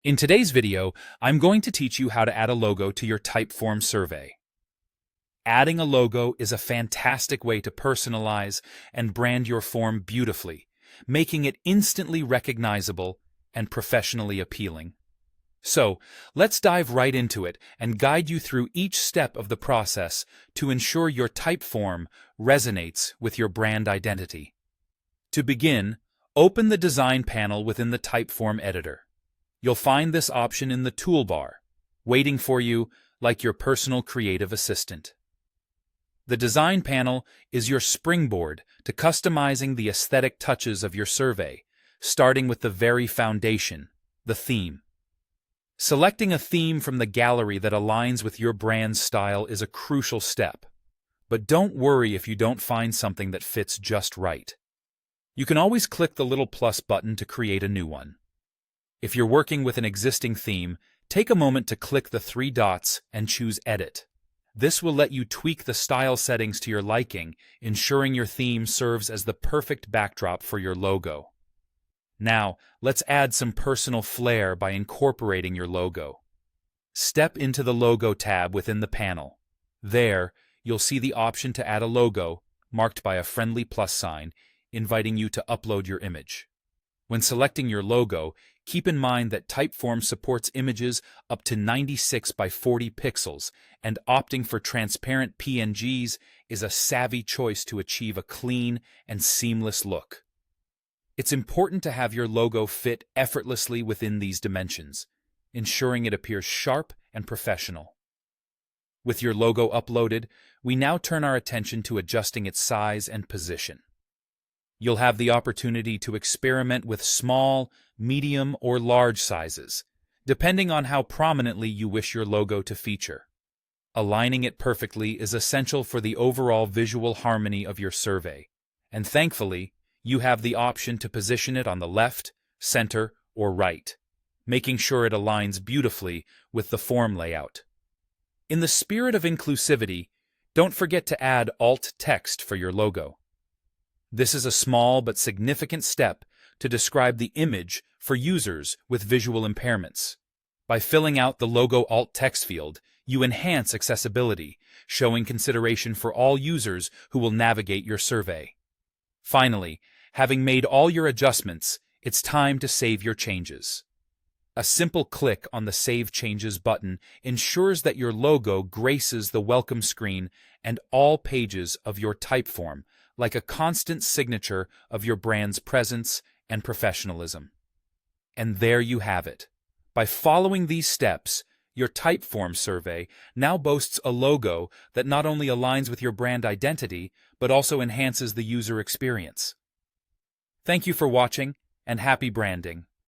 In today's video, I'm going to teach you how to add a logo to your Typeform survey. Adding a logo is a fantastic way to personalize and brand your form beautifully, making it instantly recognizable and professionally appealing. So, let's dive right into it and guide you through each step of the process to ensure your Typeform resonates with your brand identity. To begin, open the Design panel within the Typeform editor. You'll find this option in the toolbar, waiting for you like your personal creative assistant. The Design panel is your springboard to customizing the aesthetic touches of your survey, starting with the very foundation, the theme. Selecting a theme from the gallery that aligns with your brand's style is a crucial step, but don't worry if you don't find something that fits just right. You can always click the little plus button to create a new one. If you're working with an existing theme, take a moment to click the three dots and choose Edit. This will let you tweak the style settings to your liking, ensuring your theme serves as the perfect backdrop for your logo. Now, let's add some personal flair by incorporating your logo. Step into the Logo tab within the panel. There, you'll see the option to add a logo, marked by a friendly plus sign, inviting you to upload your image. When selecting your logo, keep in mind that Typeform supports images up to 96 by 40 pixels, and opting for transparent PNGs is a savvy choice to achieve a clean and seamless look. It's important to have your logo fit effortlessly within these dimensions, ensuring it appears sharp and professional. With your logo uploaded, we now turn our attention to adjusting its size and position. You'll have the opportunity to experiment with small, medium, or large sizes, depending on how prominently you wish your logo to feature. Aligning it perfectly is essential for the overall visual harmony of your survey, and thankfully, you have the option to position it on the left, center, or right, making sure it aligns beautifully with the form layout. In the spirit of inclusivity, don't forget to add alt text for your logo. This is a small but significant step to describe the image for users with visual impairments. By filling out the logo alt text field, you enhance accessibility, showing consideration for all users who will navigate your survey. Finally, having made all your adjustments, it's time to save your changes. A simple click on the Save Changes button ensures that your logo graces the welcome screen and all pages of your Typeform, like a constant signature of your brand's presence and professionalism. And there you have it. By following these steps, your Typeform survey now boasts a logo that not only aligns with your brand identity, but also enhances the user experience. Thank you for watching, and happy branding!